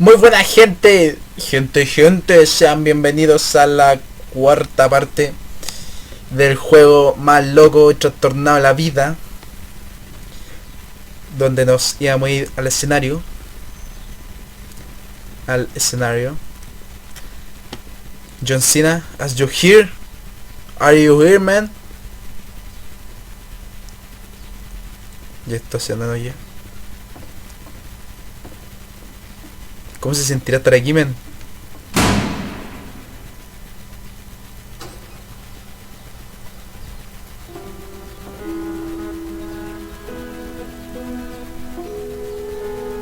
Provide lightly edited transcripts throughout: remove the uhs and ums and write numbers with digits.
Muy buena gente, sean bienvenidos a la cuarta parte del juego más loco y trastornado de la vida, donde nos íbamos a ir al escenario. John Cena, as you here? Are you here, man? Ya está haciendo ya. ¿Cómo se sentirá estar aquí, men?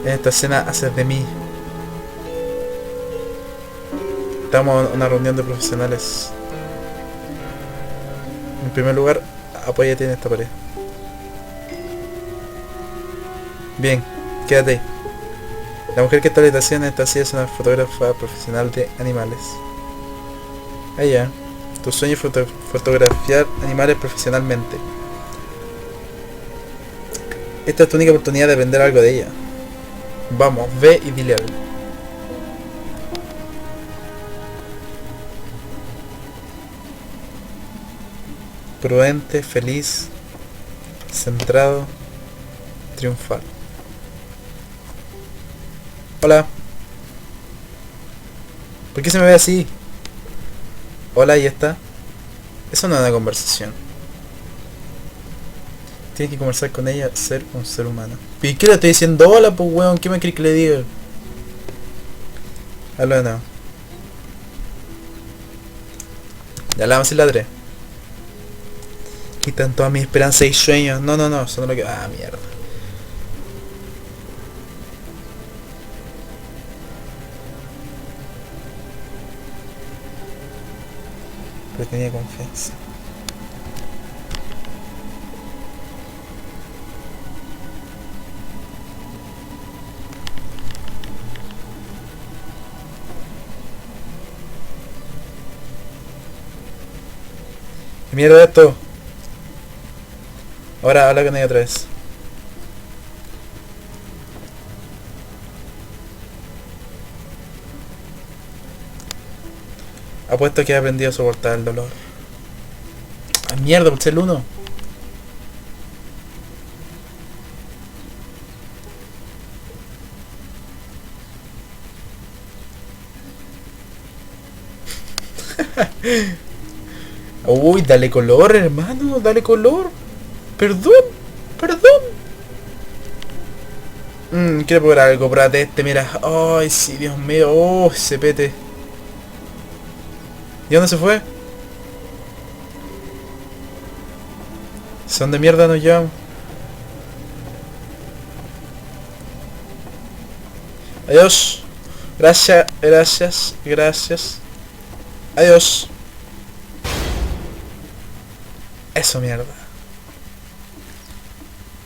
En esta escena haces de mí. Estamos en una reunión de profesionales. En primer lugar, apóyate en esta pared. Bien, quédate ahí. La mujer que está en la habitación en esta silla es una fotógrafa profesional de animales. Ella, tu sueño es fotografiar animales profesionalmente. Esta es tu única oportunidad de aprender algo de ella. Vamos, ve y dile algo. Prudente, feliz, centrado, triunfal. Hola. ¿Por qué se me ve así? Hola, y está. Eso no es una conversación. Tienes que conversar con ella, ser un ser humano. ¿Y qué le estoy diciendo? Hola, pues weón, ¿qué me crees que le diga? Habla de nuevo. Ya la vamos a ladré. Quitan todas mis esperanzas y sueños. No, eso no lo que... Ah, mierda. Pero tenía confianza. ¿Qué mierda es esto? Ahora habla con ella otra vez. Apuesto que he aprendido a soportar el dolor. ¡Ah, mierda! Por ser el uno. Uy, dale color, hermano, dale color. Perdón. Quiero probar algo, probate este, mira. Ay, sí, Dios mío. Oh, ese pete. ¿Y dónde se fue? ¿Son de mierda nos llevamos? Adiós. Gracias. Adiós. Eso, mierda.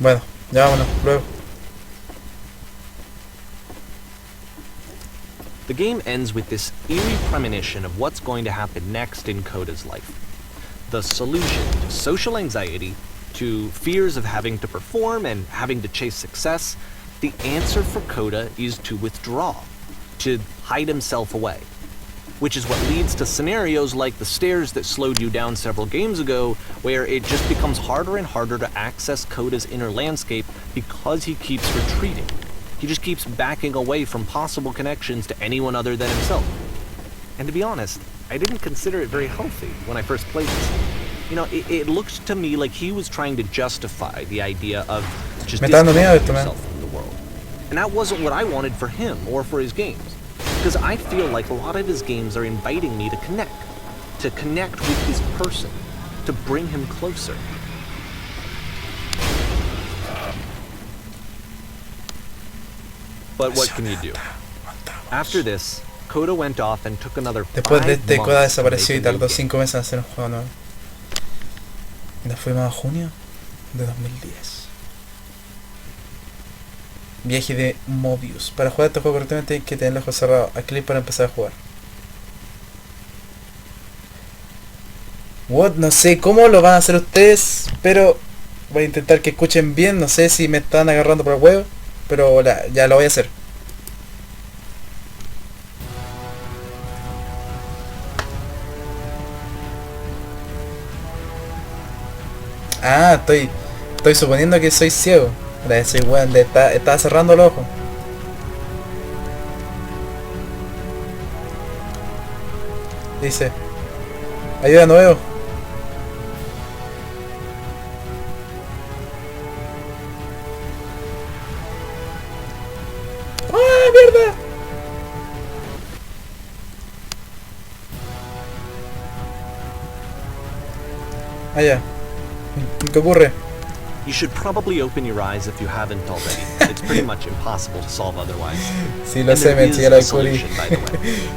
Bueno, ya vámonos, luego. The game ends with this eerie premonition of what's going to happen next in Coda's life. The solution to social anxiety, to fears of having to perform and having to chase success, the answer for Coda is to withdraw, to hide himself away. Which is what leads to scenarios like the stairs that slowed you down several games ago, where it just becomes harder and harder to access Coda's inner landscape because he keeps retreating. He just keeps backing away from possible connections to anyone other than himself. And to be honest, I didn't consider it very healthy when I first played this. You know, it looked to me like he was trying to justify the idea of just distancing himself from the world. And that wasn't what I wanted for him or for his games. Because I feel like a lot of his games are inviting me to connect with his person, to bring him closer. But what can you do? After this, Coda went off and took another 5 Después de este, Coda months to make desapareció a y new tardó game. 5 meses en hacer un juego nuevo. Y nos fuimos a junio de 2010. Viaje de Mobius. Para jugar este juego correctamente hay que tener los ojos cerrados. A clic para empezar a jugar. What? No sé cómo lo van a hacer ustedes, pero voy a intentar que escuchen bien. No sé si me están agarrando por el huevo, pero ya lo voy a hacer. Ah, estoy suponiendo que soy ciego. Ahora ese weón estaba cerrando los ojos. Dice, ayuda, no veo. ¡Ah, mierda! Ah, ya. ¿Qué ocurre? You should probably open your eyes if you haven't already. It's pretty much impossible to solve otherwise. Sí, lo And sé, there me is ya lo a descubrí. solution, by the way.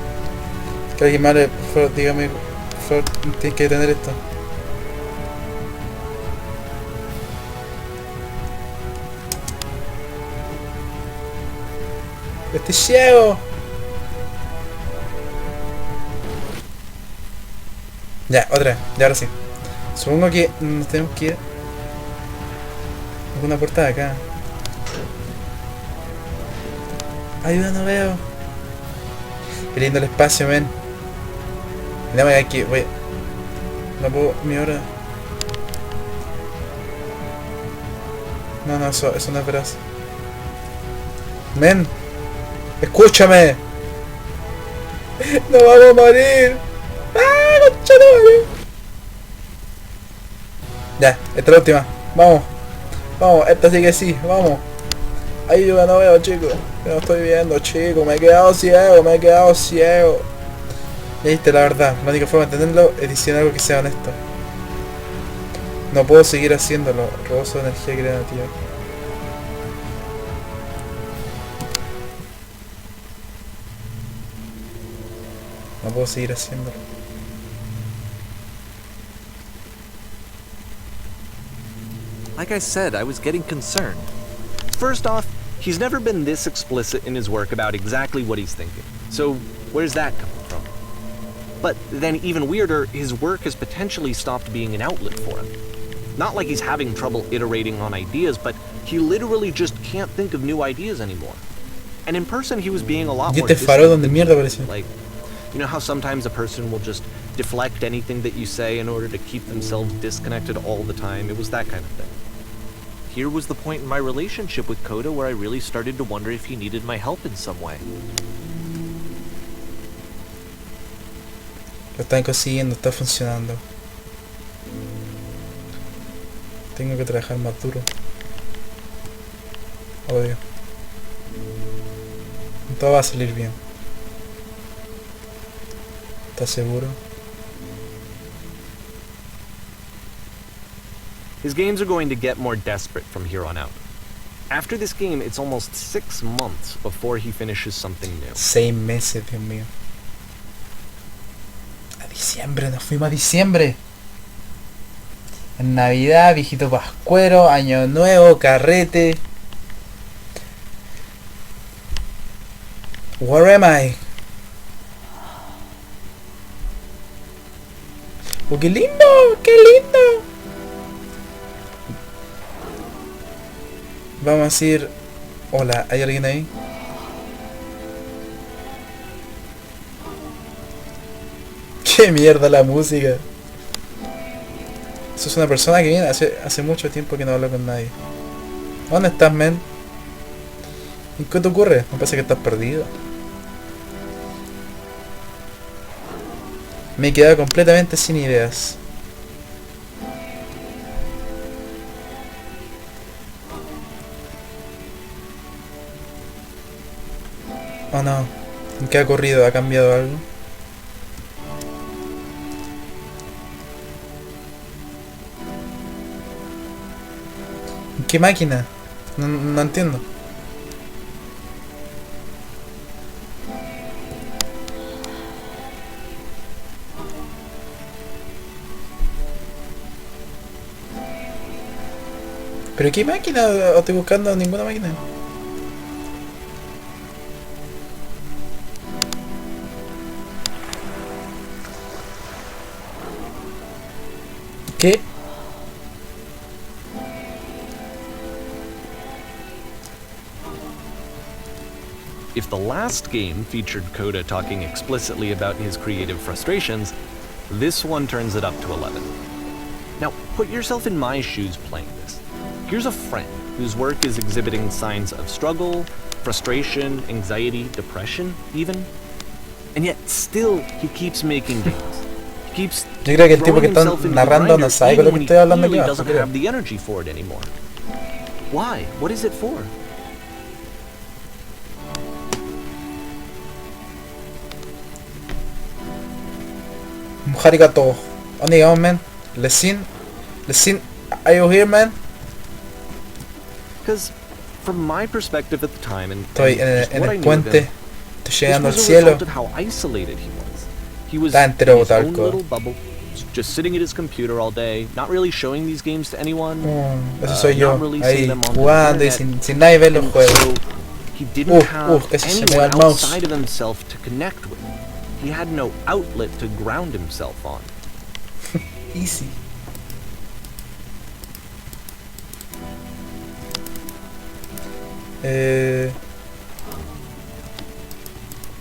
Que alguien más, por favor, dígame, por favor, tienes que detener esto. ¡Estoy ciego! Ya, otra, ya ahora sí. Supongo que nos tenemos que ir a alguna puerta de acá. Ayuda, no veo. Qué lindo el espacio, men. Mira, me aquí, wey. No puedo, mi hora. No, eso no es veraz. Men, escúchame. No vamos a morir. ¡Ah, conchetumare! Ya, esta es la última. Vamos. Vamos, esta sí que sí, vamos. Ayuda, no veo, chicos. No estoy viendo, chicos. Me he quedado ciego. Y viste, la verdad, la única forma de entenderlo es diciendo algo que sea honesto. No puedo seguir haciéndolo. Rebozo de energía creativa. No puedo seguir haciéndolo. Like I said, I was getting concerned. First off, he's never been this explicit in his work about exactly what he's thinking. So, where's that coming from? But then even weirder, his work has potentially stopped being an outlet for him. Not like he's having trouble iterating on ideas, but he literally just can't think of new ideas anymore. And in person he was being a lot Y more este farol donde distant. mierda apareció. Like, you know how sometimes a person will just deflect anything that you say in order to keep themselves disconnected all the time? It was that kind of thing. Here was the point in my relationship with Coda where I really started to wonder if he needed my help in some way. Lo están consiguiendo, está funcionando. Tengo que trabajar más duro. Odio. Todo va a salir bien. ¿Estás seguro? His games are going to get more desperate from here on out. After this game, it's almost 6 months before he finishes something new. 6 meses, Dios mío. A diciembre, nos fuimos a diciembre. En Navidad, viejito pascuero, año nuevo, carrete. Where am I? ¡Oh, qué lindo! ¡Qué lindo! Vamos a decir... Hola, ¿hay alguien ahí? ¡Qué mierda la música! Eso es una persona que viene hace mucho tiempo que no hablo con nadie. ¿Dónde estás, men? ¿Y qué te ocurre? Me parece que estás perdido. Me he quedado completamente sin ideas. Oh no. ¿En qué ha ocurrido? ¿Ha cambiado algo? ¿En qué máquina? No entiendo. ¿Pero qué máquina? ¿O estoy buscando ninguna máquina? ¿Qué? If the last game featured Coda talking explicitly about his creative frustrations, this one turns it up to 11. Now, put yourself in my shoes playing this. Here's a friend whose work is exhibiting signs of struggle, frustration, anxiety, depression, even. And yet, still, he keeps making games. He keeps Yo creo que el tipo throwing que está himself into the narrando no grinder sabe con lo even que when he estoy hablando clearly yo. doesn't have the energy for it anymore. Why? What is it for? Arigato. Onigao, man. Listen, are you here, man? Because from my perspective at the time, and Estoy just en what I el knew of puente. him, Estoy this llegando al was a cielo. result of how isolated he was. He was Está in entero his own botalco. little bubble, just sitting at his computer all day, not really showing these games to anyone, Eso soy yo. not releasing Ahí them onto the jugando y internet. sin nadie ver los And juegos. so he didn't have casi se me va anyone el mouse. outside of himself to connect with. He had no outlet to ground himself on. Easy.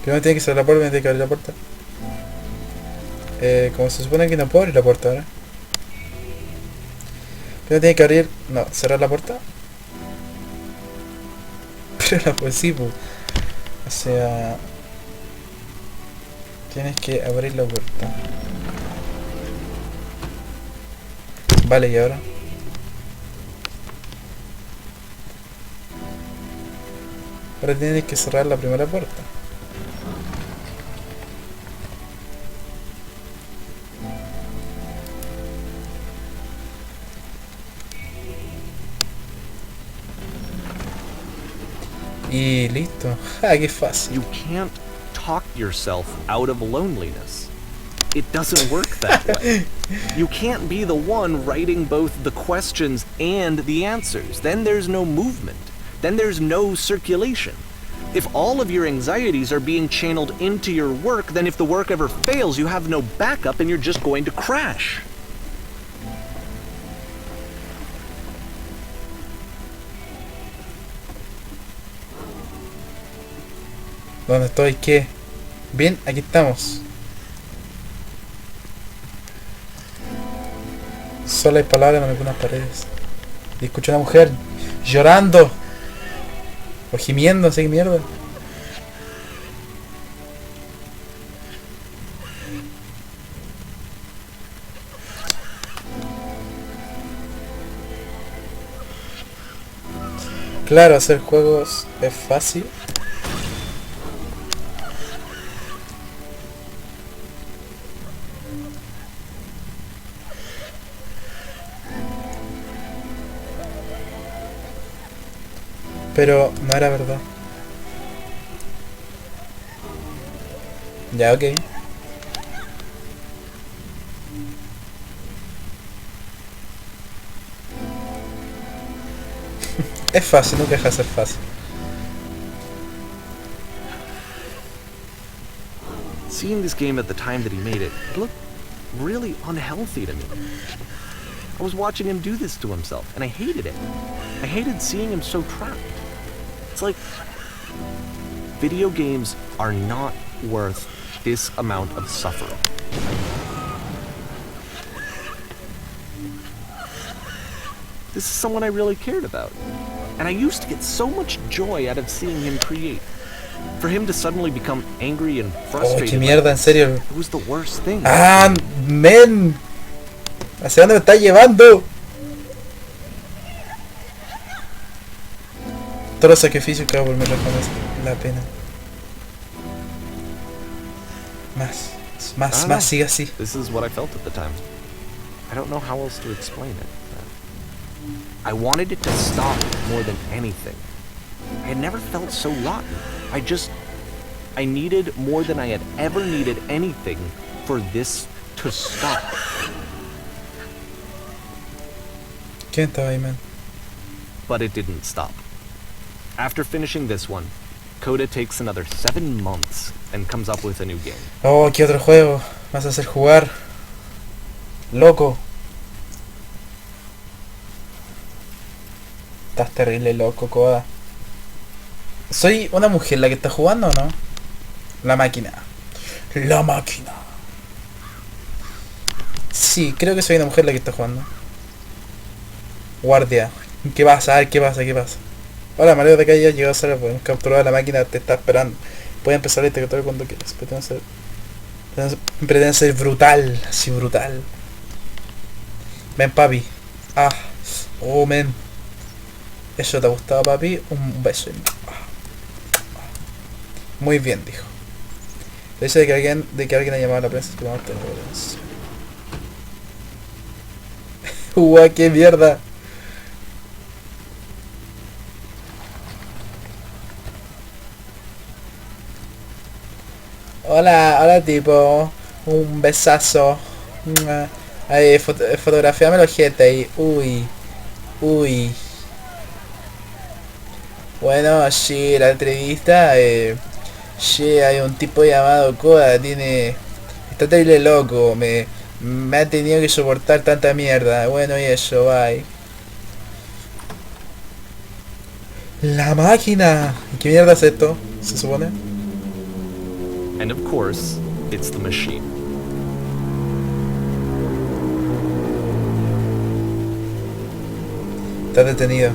Primero tiene que cerrar la puerta, me tiene que abrir la puerta. Como se supone que no puedo abrir la puerta ahora. Primero tiene que abrir... No, cerrar la puerta. Pero la pues sí, pues. O sea... Tienes que abrir la puerta. Vale, y ahora... Ahora tienes que cerrar la primera puerta. Y listo. ¡Ja, qué fácil! You can't talk yourself out of loneliness. It doesn't work that way. You can't be the one writing both the questions and the answers. Then there's no movement. Then there's no circulation. If all of your anxieties are being channeled into your work, then if the work ever fails, you have no backup and you're just going to crash. ¿Dónde estoy? ¿Qué? Bien, aquí estamos. Solo hay palabras en algunas paredes. Y escucho a una mujer llorando. O gimiendo, así que mierda. Claro, hacer juegos es fácil. Pero no era verdad. Ya, ok. Es fácil, nunca deja de ser fácil. Seeing this game at the time that he made it, it looked really unhealthy to me. I was watching him do this to himself, and I hated it. I hated seeing him so trapped. It's like, video games are not worth this amount of suffering. This is someone I really cared about. And I used to get so much joy out of seeing him create. For him to suddenly become angry and Oh, frustrated, qué mierda, en serio. it was the worst thing. ¡Ah, men! ¿Hacia dónde me estás llevando? Todos los sacrificios que hago por mi reconoce la pena. Más, sigue así. This is what I felt at the time. I don't know how else to explain it. I wanted it to stop more than anything. I had never felt so rotten. I needed more than I had ever needed anything for this to stop. ¿Quién estaba ahí, man? But it didn't stop. After finishing this one, Coda takes another 7 months and comes up with a new game. Oh, ¿qué otro juego? ¿Me vas a hacer jugar? Loco. Estás terrible loco, Coda. ¿Soy una mujer la que está jugando o no? La máquina. La máquina. Sí, creo que soy una mujer la que está jugando. Guardia. ¿Qué pasa? A ver, ¿qué pasa? ¿Qué pasa? Hola, Mario de acá ya llegó a ser, podemos capturar la máquina, te está esperando. Puedes empezar a interactuar cuando quieras. Pretende ser brutal, así brutal. Ven, papi. Ah. Oh, men. ¿Eso te ha gustado, papi? Un beso. Muy bien, dijo. Dice de que alguien ha llamado a la prensa. Que vamos a tener evidencia. ¡Qué mierda! Hola, hola tipo. Un besazo. Ahí, fotografiame los gente ahí. Uy. Uy. Bueno, sí, la entrevista. Sí, hay un tipo llamado Koda. Está terrible loco. Me ha tenido que soportar tanta mierda. Bueno, y eso, bye. La máquina. ¿Qué mierda es esto? ¿Se supone? And of course, it's the machine. Está detenido.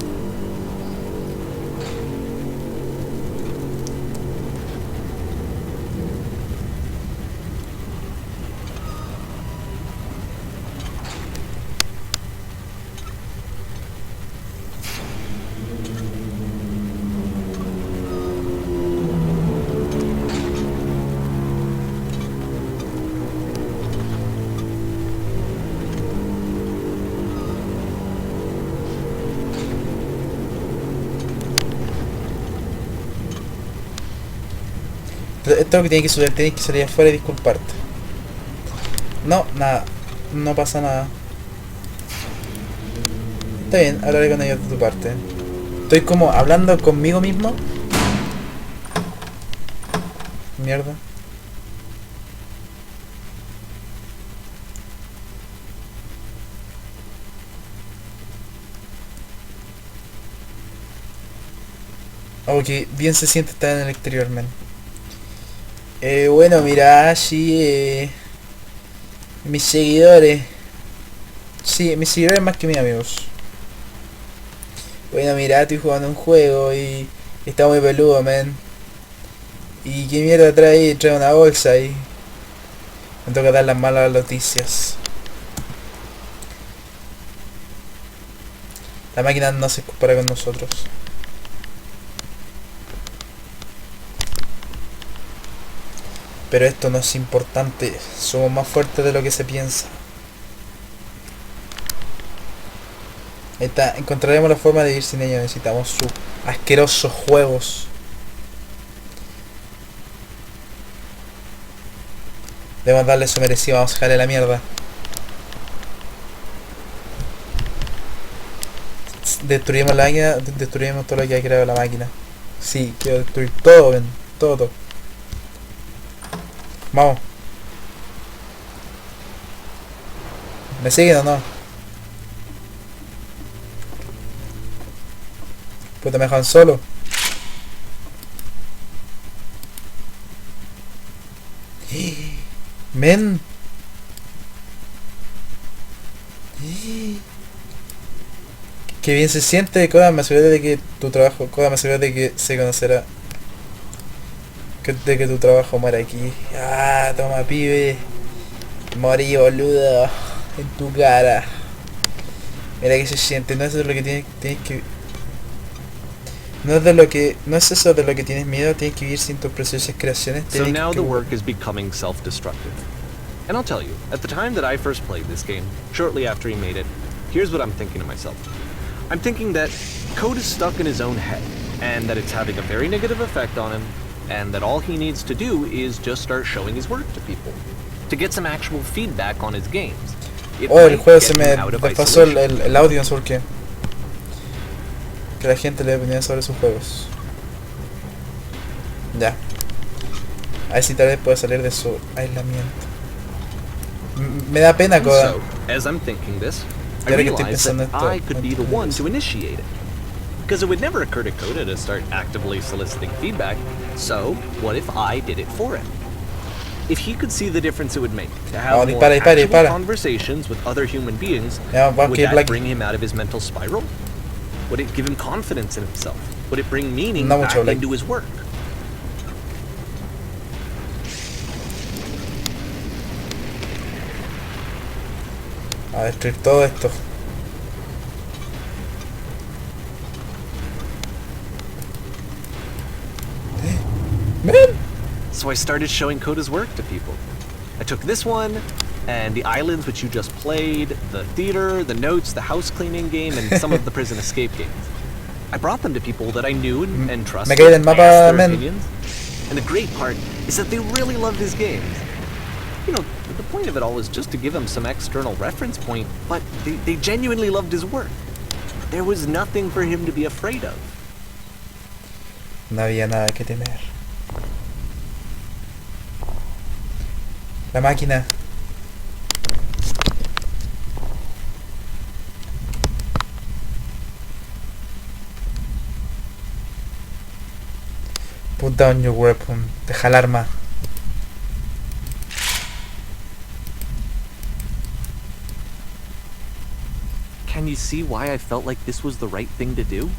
Esto es lo que tiene que suceder, tienes que salir afuera y disculparte. No, nada. No pasa nada. Está bien, hablaré con ellos de tu parte. Estoy como hablando conmigo mismo. Mierda. Oh, que bien se siente estar en el exterior, man. Bueno, mira, sí, mis seguidores. Sí, mis seguidores más que mis amigos. Bueno, mira, estoy jugando un juego y está muy peludo, man. ¿Y qué mierda trae ahí? Trae una bolsa y me toca dar las malas noticias. La máquina no se compara con nosotros. Pero esto no es importante. Somos más fuertes de lo que se piensa. Ahí está. Encontraremos la forma de vivir sin ellos. Necesitamos sus asquerosos juegos. Debemos darle su merecido. Vamos a dejarle la mierda. Destruimos la máquina. Destruimos todo lo que ha creado la máquina. Sí, quiero destruir todo, ven. Todo. Vamos. ¿Me siguen o no? Puta, me dejan solo. Men. Qué bien se siente, Koda, me aseguré de que tu trabajo, Koda, me aseguré de que se conocerá. De que tu trabajo muera aquí. Ah, toma, pibe. Morí, boludo. En tu cara. Mira que se siente, no es de lo que tienes que... No es de lo que... No es eso de lo que tienes miedo, tienes que vivir sin tus preciosas creaciones. So now the work is becoming self-destructive. And I'll tell you, at the time that I first played this game, shortly after he made it, here's what I'm thinking to myself. I'm thinking that code is stuck in his own head, and that it's having a very negative effect on him, and that all he needs to do is just start showing his work to people, to get some actual feedback on his games. El juego se me desfasó el audio, no sé por qué. Que la gente le opinión sobre sus juegos. Ya. A ver si tal vez puede salir de su aislamiento. Me da pena, Koda. So, as I'm thinking this, I realized that I could be the one to initiate it. Because it would never occur to Koda to start actively soliciting feedback, so what if I did it for him? If he could see the difference it would make to No, have more dispara, actual dispara. conversations with other human beings, Ya, va a would que that Black. bring him out of his mental spiral? Would it give him confidence in himself? Would it bring meaning No back mucho, Black. into his work? A destruir todo esto. Man. So I started showing Coda's work to people. I took this one, and the islands which you just played, the theater, the notes, the house cleaning game, and some of the prison escape games. I brought them to people that I knew and trusted. Me caí del I mapa, asked their men. opinions. And the great part is that they really loved his games. You know, the point of it all was just to give him some external reference point, but they genuinely loved his work. There was nothing for him to be afraid of. No había nada que temer. La máquina. Put down your weapon. Deja el arma. Can you see why I felt like this was the right thing to do?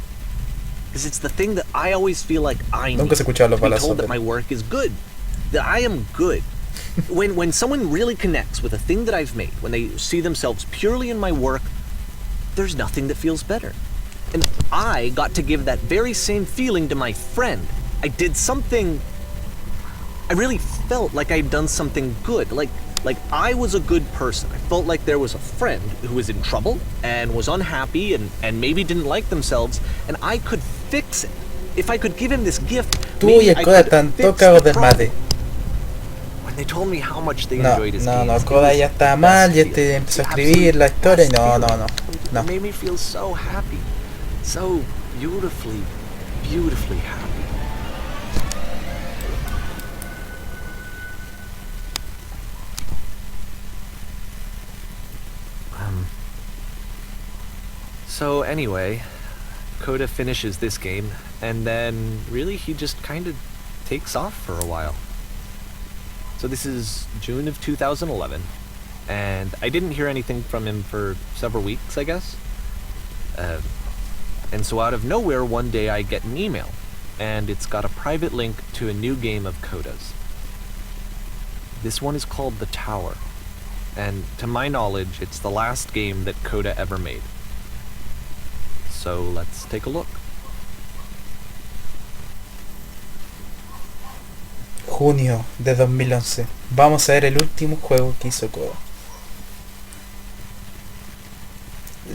Because it's the thing that I always feel like I need. Nunca se escuchaban los To be balazos. told that my work is good, that I am good. when someone really connects with a thing that I've made, when they see themselves purely in my work, there's nothing that feels better. And I got to give that very same feeling to my friend. I did something. I really felt like I'd done something good. Like I was a good person. I felt like there was a friend who was in trouble and was unhappy and maybe didn't like themselves, and I could fix it. If I could give him this gift, Tú y maybe el I Koda could están fix tocados the del mate. problem. When they told me how much they No, enjoyed his no, games, no, it Koda was ya the está mal best y este feeling. empezó a The escribir la absolute historia y best no, no, feeling. no, no. It made me feel so happy. So beautifully, beautifully happy. So anyway, Koda finishes this game, and then really he just kind of takes off for a while. So this is June of 2011, and I didn't hear anything from him for several weeks, I guess. And so out of nowhere, one day I get an email, and it's got a private link to a new game of Koda's. This one is called The Tower, and to my knowledge, it's the last game that Koda ever made. So let's take a look. Junio de 2011. Vamos a ver el último juego que hizo Koda.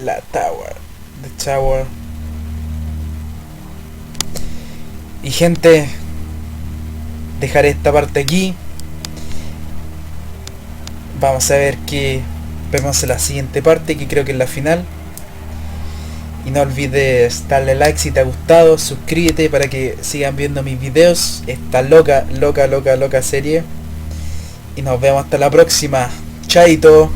La Tower. The Tower. Y gente, dejaré esta parte aquí. Vamos a ver que vemos en la siguiente parte, que creo que es la final. Y no olvides darle like si te ha gustado, suscríbete para que sigan viendo mis videos, esta loca serie. Y nos vemos hasta la próxima. Chaito.